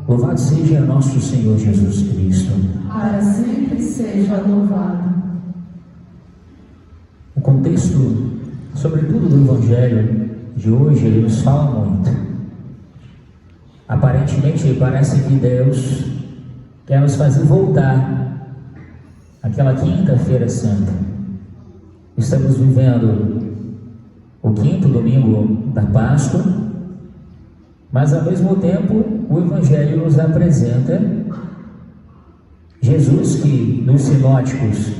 Louvado seja nosso Senhor Jesus Cristo. Para sempre seja louvado. O contexto, sobretudo do Evangelho de hoje, ele nos fala muito. Aparentemente parece que Deus quer nos fazer voltar àquela quinta-feira santa. Estamos vivendo o quinto domingo da Páscoa, mas ao mesmo tempo o Evangelho nos apresenta Jesus, que nos sinóticos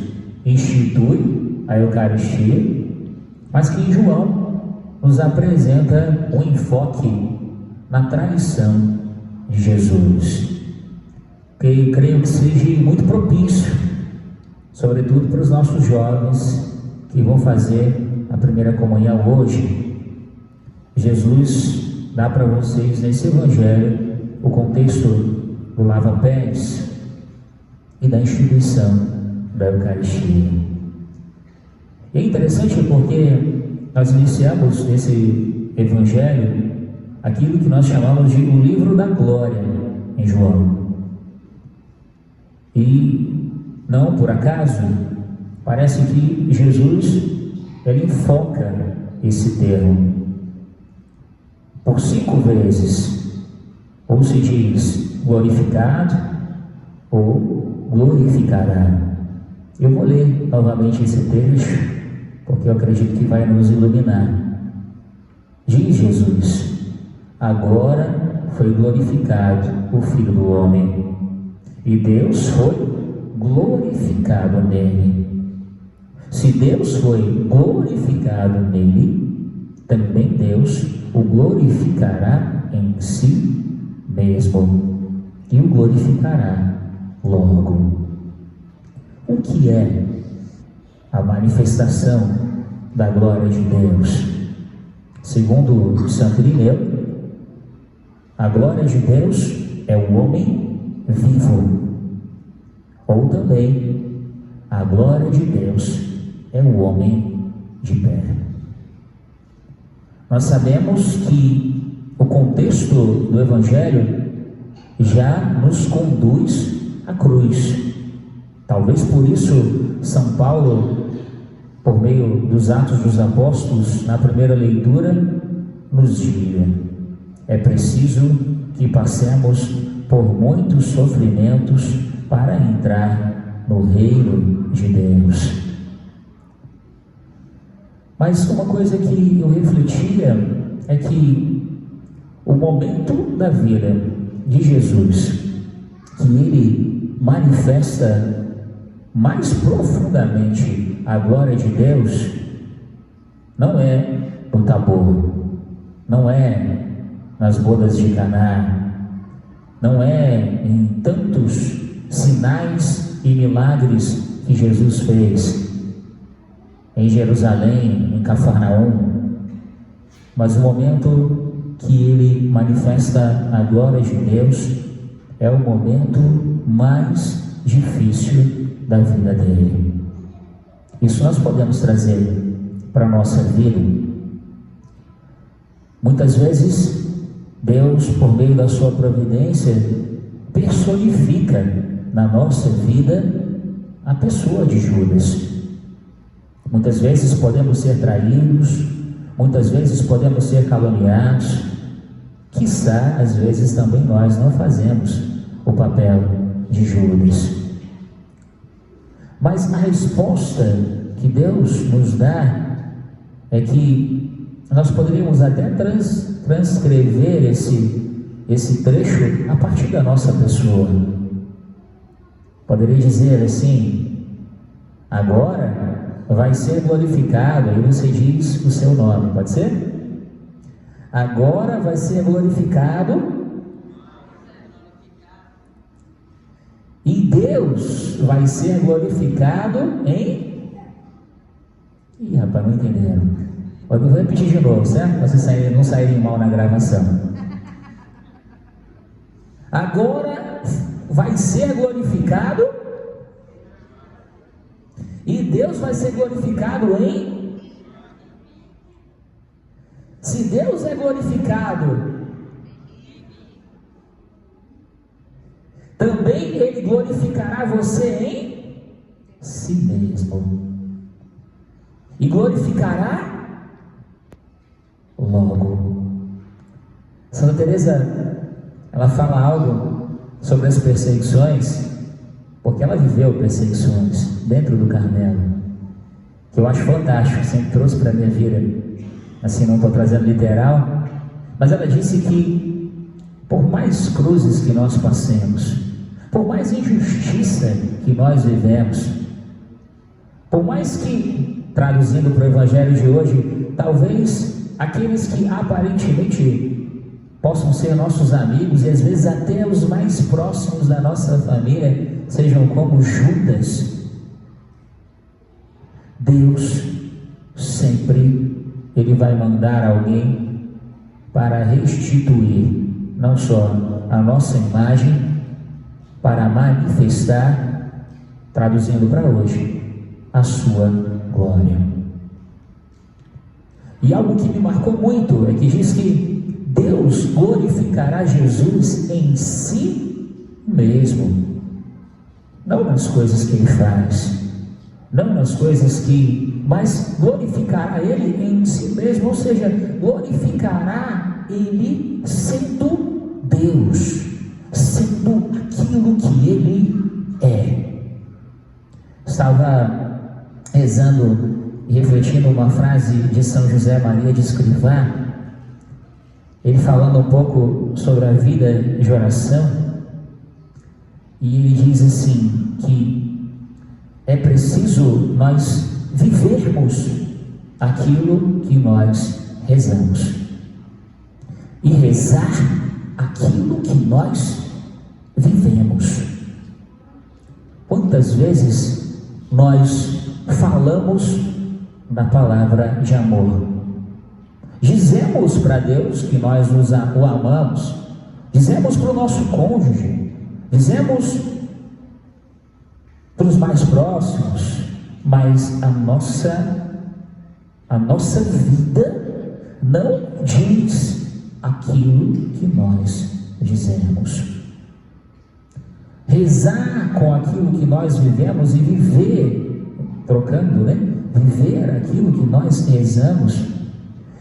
institui a Eucaristia, mas que em João nos apresenta um enfoque na traição de Jesus, que creio que seja muito propício, sobretudo para os nossos jovens que vão fazer a primeira comunhão hoje. Jesus dá para vocês nesse Evangelho o contexto do lava-pés e da instituição da Eucaristia. E é interessante porque nós iniciamos nesse Evangelho aquilo que nós chamamos de o livro da glória em João. E não por acaso, parece que Jesus ele enfoca esse termo por 5 vezes, ou se diz glorificado ou glorificará. Eu vou ler novamente esse texto, porque eu acredito que vai nos iluminar. Diz Jesus: agora foi glorificado o Filho do Homem, e Deus foi glorificado nele. Se Deus foi glorificado nele, também Deus o glorificará em si mesmo, e o glorificará logo. O que é a manifestação da glória de Deus? Segundo Santo Irineu, a glória de Deus é o homem vivo, ou também a glória de Deus é o homem de pé. Nós sabemos que o contexto do Evangelho já nos conduz à cruz. Talvez por isso São Paulo, por meio dos Atos dos Apóstolos, na primeira leitura, nos diga: é preciso que passemos por muitos sofrimentos para entrar no reino de Deus. Mas uma coisa que eu refletia é que o momento da vida de Jesus que ele manifesta mais profundamente a glória de Deus não é no Tabor, não é nas bodas de Caná, não é em tantos sinais e milagres que Jesus fez em Jerusalém, em Cafarnaum, mas o momento que ele manifesta a glória de Deus é o momento mais difícil da vida dele. Isso nós podemos trazer para a nossa vida. Muitas vezes Deus, por meio da sua providência, personifica na nossa vida a pessoa de Judas. Muitas vezes podemos ser traídos, muitas vezes podemos ser caluniados, quiçá às vezes também nós não fazemos o papel de Judas. Mas a resposta que Deus nos dá é que nós poderíamos até transcrever esse trecho a partir da nossa pessoa. Poderia dizer assim: agora vai ser glorificado, aí você diz o seu nome, pode ser? Agora vai ser glorificado e Deus vai ser glorificado em... Ih, rapaz, não entenderam. Eu vou repetir de novo, certo? Para vocês não saírem mal na gravação. Agora vai ser glorificado e Deus vai ser glorificado em... Se Deus é glorificado também Ele glorificará você em si mesmo. E glorificará logo. Santa Teresa, ela fala algo sobre as perseguições, porque ela viveu perseguições dentro do Carmelo, que eu acho fantástico, sempre trouxe para a minha vida. Assim, não estou trazendo literal, mas ela disse que por mais cruzes que nós passemos, por mais injustiça que nós vivemos, por mais que, traduzindo para o Evangelho de hoje, talvez aqueles que aparentemente possam ser nossos amigos e às vezes até os mais próximos da nossa família sejam como Judas, Deus sempre Ele vai mandar alguém para restituir não só a nossa imagem, para manifestar, traduzindo para hoje, a sua glória. E algo que me marcou muito é que diz que Deus glorificará Jesus em si mesmo, não nas coisas que Ele faz, não nas coisas que, mas glorificará Ele em si mesmo, ou seja, glorificará Ele sendo Deus, sendo aquilo que Ele é. Estava rezando e refletindo uma frase de São José Maria de Escrivá, ele falando um pouco sobre a vida de oração, e ele diz assim, que é preciso nós vivermos aquilo que nós rezamos, e rezar aquilo que nós vivemos. Quantas vezes nós falamos da palavra de amor, dizemos para Deus que nós o amamos, dizemos para o nosso cônjuge, dizemos para os mais próximos, mas a nossa vida não diz aquilo que nós dizemos. Rezar com aquilo que nós vivemos e viver, trocando, viver aquilo que nós rezamos,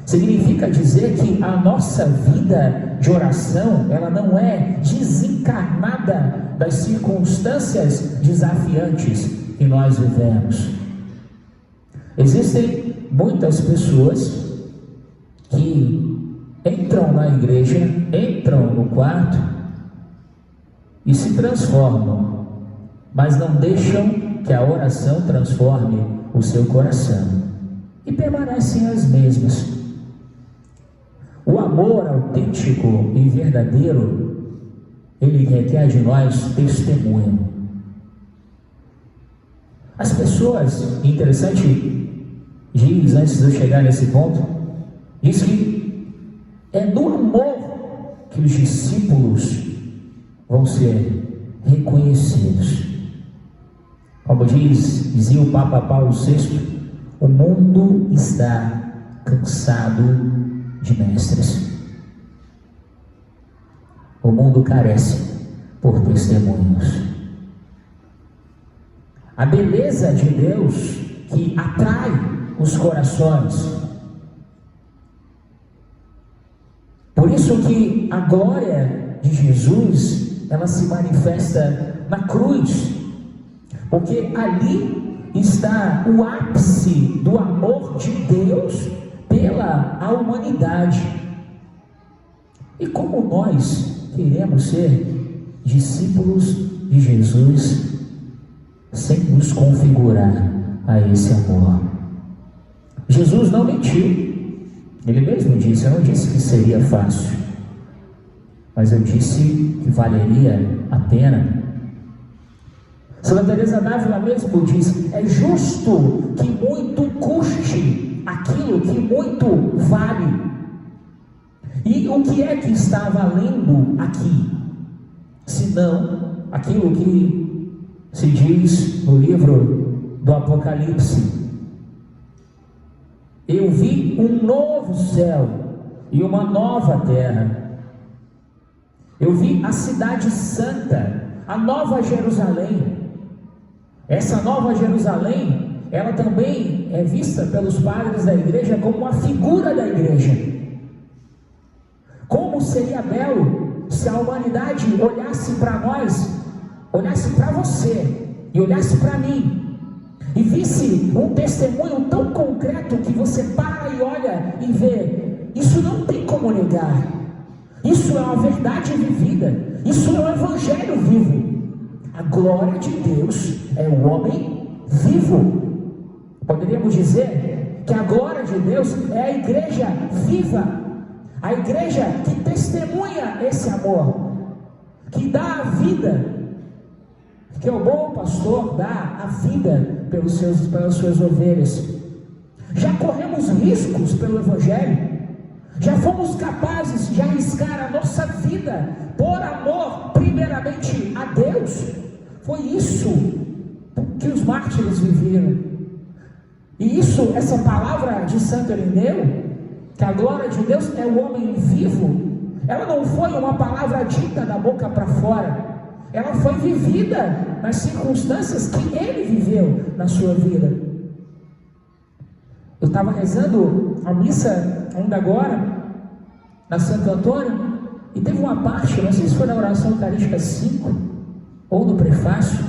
significa dizer que a nossa vida de oração, ela não é desencarnada das circunstâncias desafiantes que nós vivemos. Existem muitas pessoas que entram na igreja, entram no quarto e se transformam, mas não deixam que a oração transforme o seu coração, e permanecem as mesmas. O amor autêntico e verdadeiro, ele requer de nós testemunho. As pessoas, interessante, diz, antes de eu chegar nesse ponto, diz que é no amor que os discípulos vão ser reconhecidos. Como dizia o Papa Paulo VI, o mundo está cansado de mestres. O mundo carece por testemunhos. A beleza de Deus que atrai os corações. Por isso que a glória de Jesus, ela se manifesta na cruz, porque ali está o ápice do amor de Deus pela humanidade. E como nós queremos ser discípulos de Jesus sem nos configurar a esse amor? Jesus não mentiu. Ele mesmo disse: eu não disse que seria fácil, mas eu disse que valeria a pena. Santa Teresa d'Ávila mesmo diz: é justo que muito custe aquilo que muito vale. E o que é que está valendo aqui, senão aquilo que se diz no livro do Apocalipse? Eu vi um novo céu e uma nova terra. Eu vi a cidade santa, a Nova Jerusalém. Essa Nova Jerusalém, ela também é vista pelos padres da igreja como uma figura da igreja. Como seria belo se a humanidade olhasse para nós, olhasse para você e olhasse para mim, e visse um testemunho tão concreto que você para e olha e vê, isso não tem como negar, isso é uma verdade vivida, isso é um evangelho vivo. A glória de Deus é o homem vivo. Poderíamos dizer que a glória de Deus é a igreja viva, a igreja que testemunha esse amor, que dá a vida, que o bom pastor dá a vida pelas suas ovelhas. Já corremos riscos pelo evangelho, já fomos capazes de arriscar a nossa vida por amor primeiramente a Deus. Foi isso que os mártires viveram. E isso, essa palavra de Santo Irineu, que a glória de Deus é o homem vivo, ela não foi uma palavra dita da boca para fora, ela foi vivida nas circunstâncias que ele viveu na sua vida. Eu estava rezando a missa ainda agora na Santo Antônio, e teve uma parte, não sei se foi na oração eucarística 5 ou no prefácio,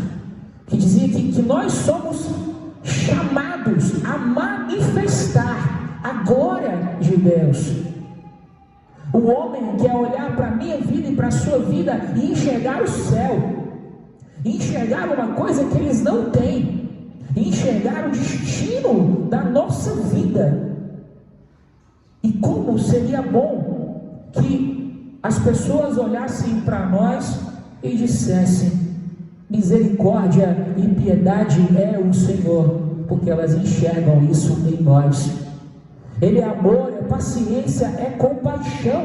que dizia que nós somos chamados a manifestar a glória de Deus. O homem quer olhar para a minha vida e para a sua vida e enxergar o céu, enxergar uma coisa que eles não têm, enxergar o destino da nossa vida. E como seria bom que as pessoas olhassem para nós e dissessem: misericórdia e piedade é o Senhor, porque elas enxergam isso em nós. Ele é amor, é paciência, é compaixão.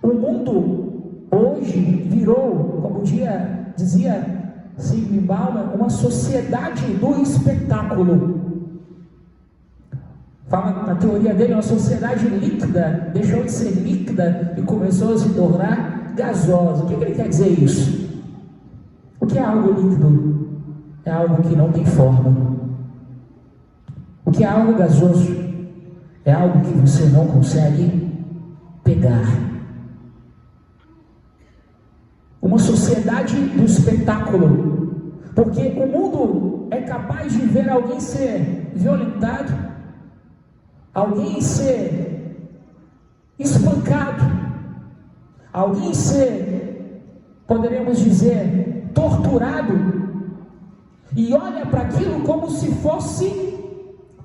O mundo hoje virou, como dizia Zygmunt Bauman, uma sociedade do espetáculo. Fala na teoria dele, uma sociedade líquida, deixou de ser líquida e começou a se tornar gasosa. O que ele quer dizer isso? O que é algo líquido? É algo que não tem forma. O que é algo gasoso? É algo que você não consegue pegar. Uma sociedade do espetáculo, porque o mundo é capaz de ver alguém ser violentado, alguém ser espancado, alguém ser, poderíamos dizer, torturado, e olha para aquilo como se fosse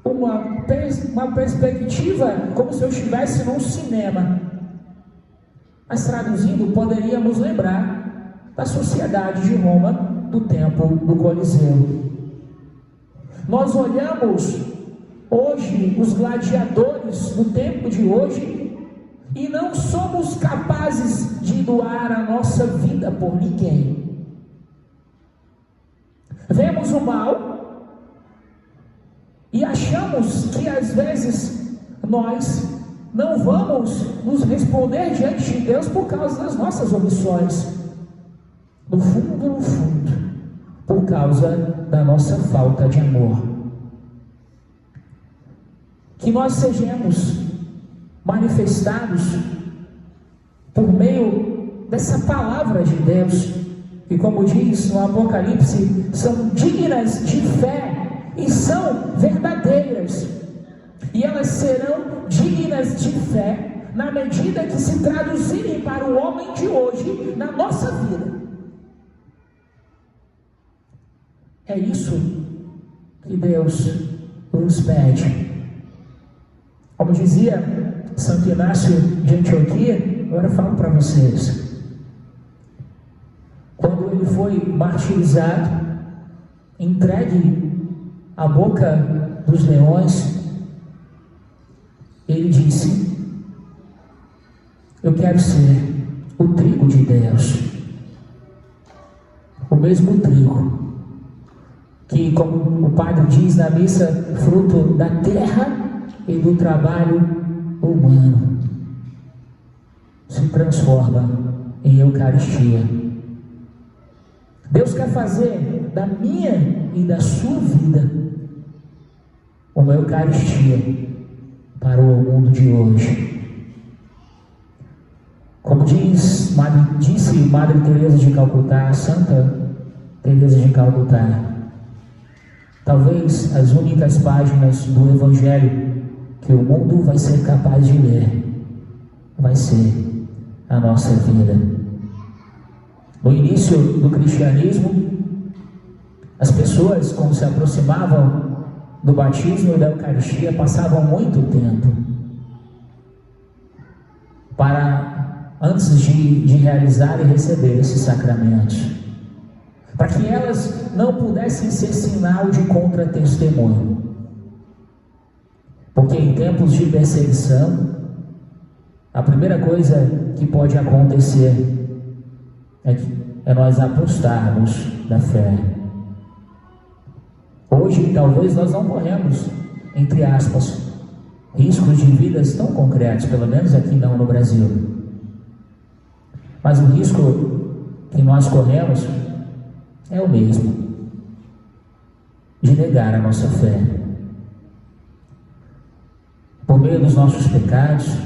uma perspectiva, como se eu estivesse num cinema. Mas traduzindo, poderíamos lembrar da sociedade de Roma do tempo do Coliseu. Nós olhamos hoje os gladiadores do tempo de hoje e não somos capazes de doar a nossa vida por ninguém. Vemos o mal e achamos que às vezes nós não vamos nos responder diante de Deus por causa das nossas omissões. No fundo, por causa da nossa falta de amor. Que nós sejamos manifestados por meio dessa palavra de Deus, que, como diz no Apocalipse, são dignas de fé e são verdadeiras, e elas serão dignas de fé na medida que se traduzirem para o homem de hoje na nossa vida. É isso que Deus nos pede. Como dizia Santo Inácio de Antioquia, agora eu falo para vocês, quando ele foi martirizado, entregue à boca dos leões, ele disse: eu quero ser o trigo de Deus, o mesmo trigo que, como o padre diz na missa, fruto da terra e do trabalho humano, se transforma em Eucaristia. Deus quer fazer da minha e da sua vida uma Eucaristia para o mundo de hoje. Como disse Madre Teresa de Calcutá, Santa Teresa de Calcutá, talvez as únicas páginas do Evangelho que o mundo vai ser capaz de ler vai ser a nossa vida. No início do cristianismo, as pessoas, quando se aproximavam do batismo e da Eucaristia, passavam muito tempo antes de realizar e receber esses sacramentos, para que elas não pudessem ser sinal de contra-testemunho. Porque em tempos de perseguição, a primeira coisa que pode acontecer é nós apostarmos da fé. Hoje, talvez nós não corremos, entre aspas, riscos de vidas tão concretos, pelo menos aqui não no Brasil. Mas o risco que nós corremos é o mesmo, de negar a nossa fé. Por meio dos nossos pecados,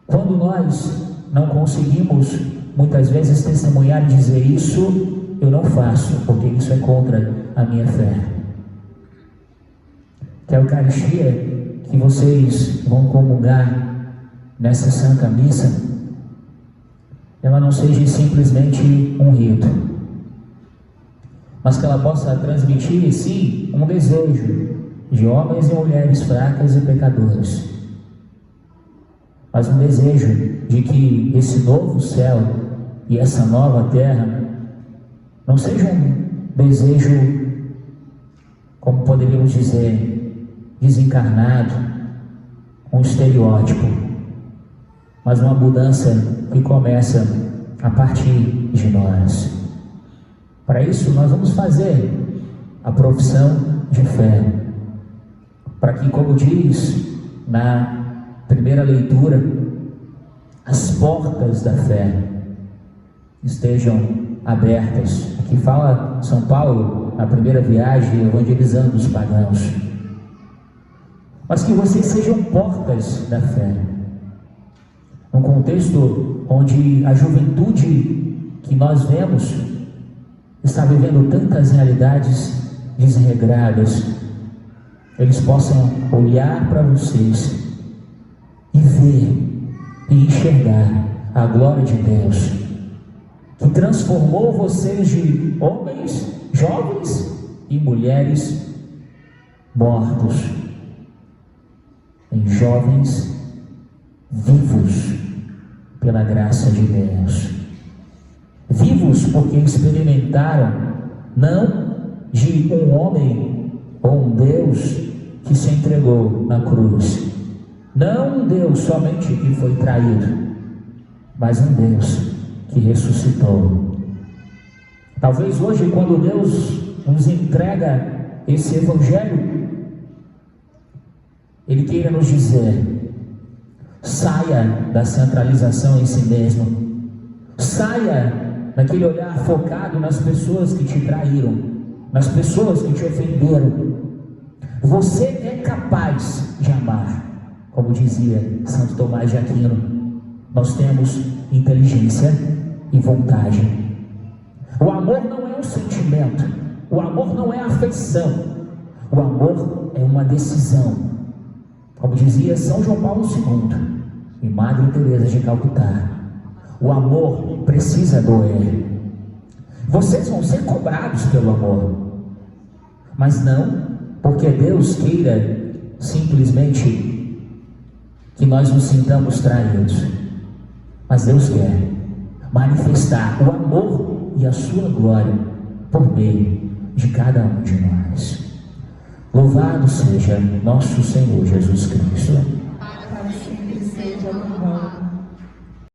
quando nós não conseguimos, muitas vezes, testemunhar e dizer: isso eu não faço, porque isso é contra a minha fé. Que a Eucaristia que vocês vão comungar nessa Santa Missa, ela não seja simplesmente um rito, mas que ela possa transmitir, sim, um desejo de homens e mulheres fracas e pecadores, mas um desejo de que esse novo céu e essa nova terra não seja um desejo, como poderíamos dizer, desencarnado, um estereótipo, mas uma mudança que começa a partir de nós. Para isso, nós vamos fazer a profissão de fé, para que, como diz na primeira leitura, as portas da fé estejam abertas. Aqui fala São Paulo, na primeira viagem, evangelizando os pagãos. Mas que vocês sejam portas da fé, num contexto onde a juventude que nós vemos está vivendo tantas realidades desregradas, eles possam olhar para vocês e ver e enxergar a glória de Deus, que transformou vocês de homens, jovens e mulheres mortos em jovens vivos pela graça de Deus. Vivos porque experimentaram não de um homem ou um Deus que se entregou na cruz, não um Deus somente que foi traído, mas um Deus que ressuscitou. Talvez hoje, quando Deus nos entrega esse Evangelho, Ele queira nos dizer: saia da centralização em si mesmo, saia daquele olhar focado nas pessoas que te traíram, nas pessoas que te ofenderam. Você é capaz de amar, como dizia Santo Tomás de Aquino. Nós temos inteligência e vontade. O amor não é um sentimento, o amor não é afeição, o amor é uma decisão, como dizia São João Paulo II e Madre Teresa de Calcutá. O amor precisa doer. Vocês vão ser cobrados pelo amor, mas não porque Deus queira simplesmente que nós nos sintamos traídos, mas Deus quer manifestar o amor e a sua glória por meio de cada um de nós. Louvado seja nosso Senhor Jesus Cristo.